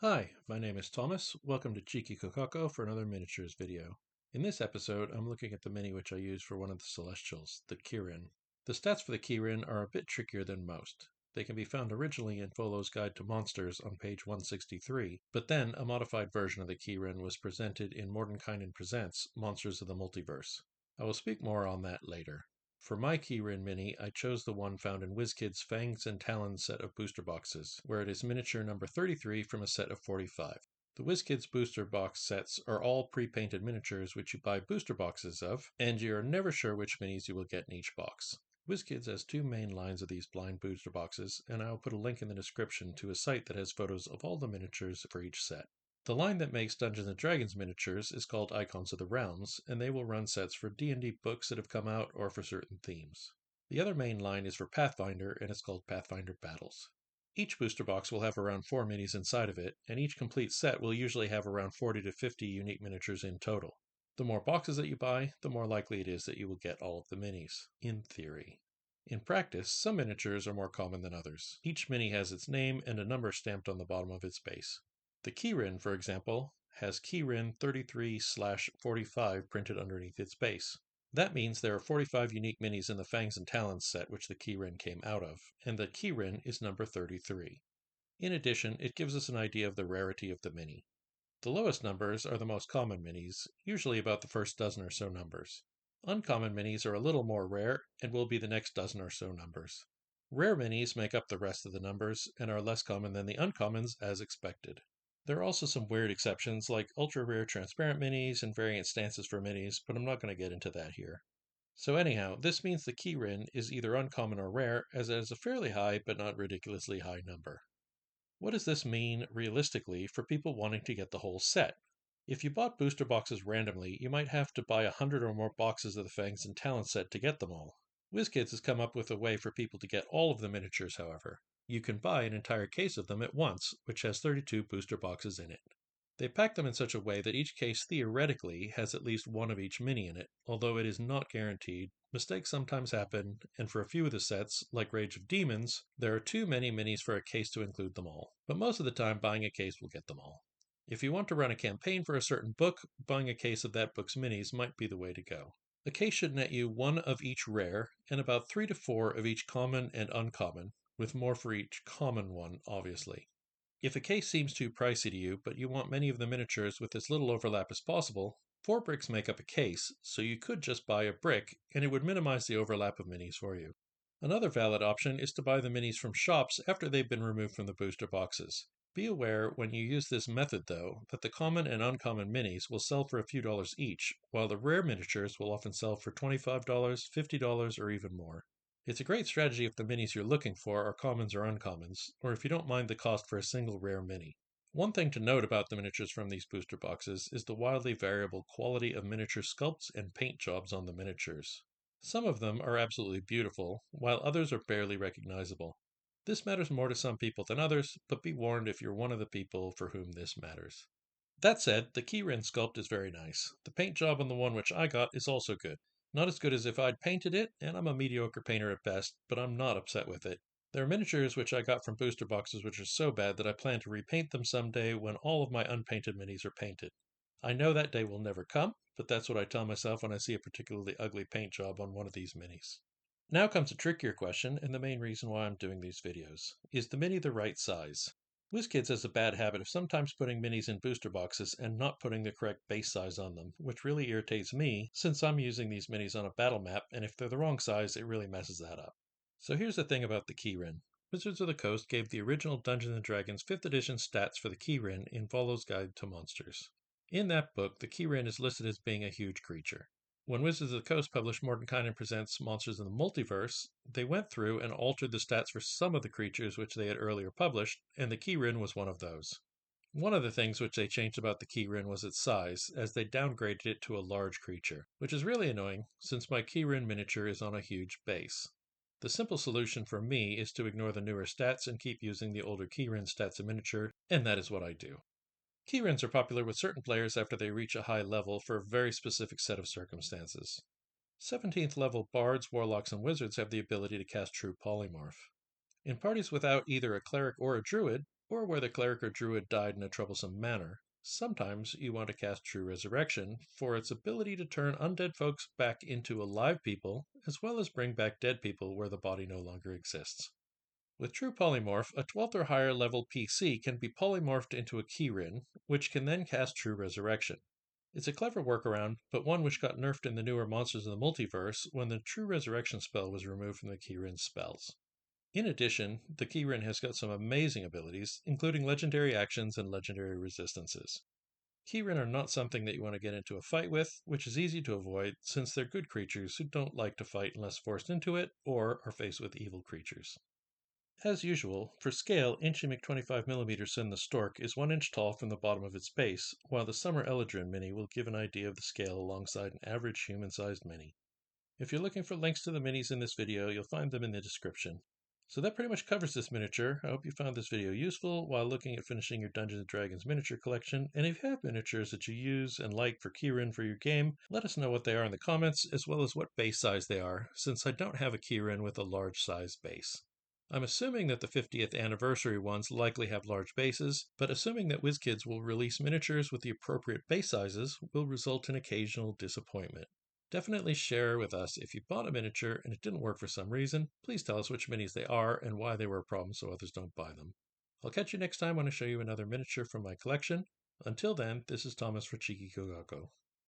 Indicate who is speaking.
Speaker 1: Hi, my name is Thomas. Welcome to Cheeky Kokako for another miniatures video. In this episode, I'm looking at the mini which I use for one of the Celestials, the Ki-rin. The stats for the Ki-rin are a bit trickier than most. They can be found originally in Volo's Guide to Monsters on page 163, but then a modified version of the Ki-rin was presented in Mordenkainen Presents, Monsters of the Multiverse. I will speak more on that later. For my Ki-rin mini, I chose the one found in WizKid's Fangs and Talons set of booster boxes, where it is miniature number 33 from a set of 45. The WizKids booster box sets are all pre-painted miniatures which you buy booster boxes of, and you're never sure which minis you will get in each box. WizKids has two main lines of these blind booster boxes, and I'll put a link in the description to a site that has photos of all the miniatures for each set. The line that makes Dungeons & Dragons miniatures is called Icons of the Realms, and they will run sets for D&D books that have come out or for certain themes. The other main line is for Pathfinder, and it's called Pathfinder Battles. Each booster box will have around 4 minis inside of it, and each complete set will usually have around 40 to 50 unique miniatures in total. The more boxes that you buy, the more likely it is that you will get all of the minis, in theory. In practice, some miniatures are more common than others. Each mini has its name and a number stamped on the bottom of its base. The Ki-rin, for example, has Ki-rin 33/45 printed underneath its base. That means there are 45 unique minis in the Fangs and Talons set which the Ki-rin came out of, and the Ki-rin is number 33. In addition, it gives us an idea of the rarity of the mini. The lowest numbers are the most common minis, usually about the first dozen or so numbers. Uncommon minis are a little more rare and will be the next dozen or so numbers. Rare minis make up the rest of the numbers and are less common than the uncommons as expected. There are also some weird exceptions like ultra-rare transparent minis and variant stances for minis, but I'm not going to get into that here. So anyhow, this means the Ki-rin is either uncommon or rare, as it has a fairly high but not ridiculously high number. What does this mean, realistically, for people wanting to get the whole set? If you bought booster boxes randomly, you might have to buy 100 or more boxes of the Fangs and Talons set to get them all. WizKids has come up with a way for people to get all of the miniatures, however. You can buy an entire case of them at once, which has 32 booster boxes in it. They pack them in such a way that each case theoretically has at least one of each mini in it, although it is not guaranteed. Mistakes sometimes happen, and for a few of the sets, like Rage of Demons, there are too many minis for a case to include them all. But most of the time, buying a case will get them all. If you want to run a campaign for a certain book, buying a case of that book's minis might be the way to go. A case should net you one of each rare, and about 3 to 4 of each common and uncommon, with more for each common one, obviously. If a case seems too pricey to you, but you want many of the miniatures with as little overlap as possible, 4 bricks make up a case, so you could just buy a brick, and it would minimize the overlap of minis for you. Another valid option is to buy the minis from shops after they've been removed from the booster boxes. Be aware when you use this method, though, that the common and uncommon minis will sell for a few dollars each, while the rare miniatures will often sell for $25, $50, or even more. It's a great strategy if the minis you're looking for are commons or uncommons, or if you don't mind the cost for a single rare mini. One thing to note about the miniatures from these booster boxes is the wildly variable quality of miniature sculpts and paint jobs on the miniatures. Some of them are absolutely beautiful, while others are barely recognizable. This matters more to some people than others, but be warned if you're one of the people for whom this matters. That said, the Ki-rin sculpt is very nice. The paint job on the one which I got is also good. Not as good as if I'd painted it, and I'm a mediocre painter at best, but I'm not upset with it. There are miniatures which I got from booster boxes which are so bad that I plan to repaint them someday when all of my unpainted minis are painted. I know that day will never come, but that's what I tell myself when I see a particularly ugly paint job on one of these minis. Now comes a trickier question, and the main reason why I'm doing these videos. Is the mini the right size? WizKids has a bad habit of sometimes putting minis in booster boxes and not putting the correct base size on them, which really irritates me since I'm using these minis on a battle map, and if they're the wrong size, it really messes that up. So here's the thing about the Ki-rin. Wizards of the Coast gave the original Dungeons & Dragons 5th edition stats for the Ki-rin in Volo's Guide to Monsters. In that book, the Ki-rin is listed as being a huge creature. When Wizards of the Coast published Mordenkainen Presents Monsters in the Multiverse, they went through and altered the stats for some of the creatures which they had earlier published, and the Ki-rin was one of those. One of the things which they changed about the Ki-rin was its size, as they downgraded it to a large creature, which is really annoying since my Ki-rin miniature is on a huge base. The simple solution for me is to ignore the newer stats and keep using the older Ki-rin stats in miniature, and that is what I do. Ki-rins are popular with certain players after they reach a high level for a very specific set of circumstances. 17th level bards, warlocks, and wizards have the ability to cast true polymorph. In parties without either a cleric or a druid, or where the cleric or druid died in a troublesome manner. Sometimes you want to cast True Resurrection for its ability to turn undead folks back into alive people, as well as bring back dead people where the body no longer exists. With True Polymorph, a 12th or higher level PC can be polymorphed into a Ki-rin, which can then cast True Resurrection. It's a clever workaround, but one which got nerfed in the newer Monsters of the Multiverse when the True Resurrection spell was removed from the Ki-rin spells. In addition, the Ki-rin has got some amazing abilities, including legendary actions and legendary resistances. Ki-rin are not something that you want to get into a fight with, which is easy to avoid since they're good creatures who don't like to fight unless forced into it or are faced with evil creatures. As usual, for scale, Inchy Mc25mm Sin the Stork is 1 inch tall from the bottom of its base, while the Summer Eladrin mini will give an idea of the scale alongside an average human-sized mini. If you're looking for links to the minis in this video, you'll find them in the description. So that pretty much covers this miniature. I hope you found this video useful while looking at finishing your Dungeons & Dragons miniature collection, and if you have miniatures that you use and like for Ki-rin for your game, let us know what they are in the comments, as well as what base size they are, since I don't have a Ki-rin with a large size base. I'm assuming that the 50th anniversary ones likely have large bases, but assuming that WizKids will release miniatures with the appropriate base sizes will result in occasional disappointment. Definitely share with us if you bought a miniature and it didn't work for some reason. Please tell us which minis they are and why they were a problem so others don't buy them. I'll catch you next time when I show you another miniature from my collection. Until then, this is Thomas for Cheeky Kokako.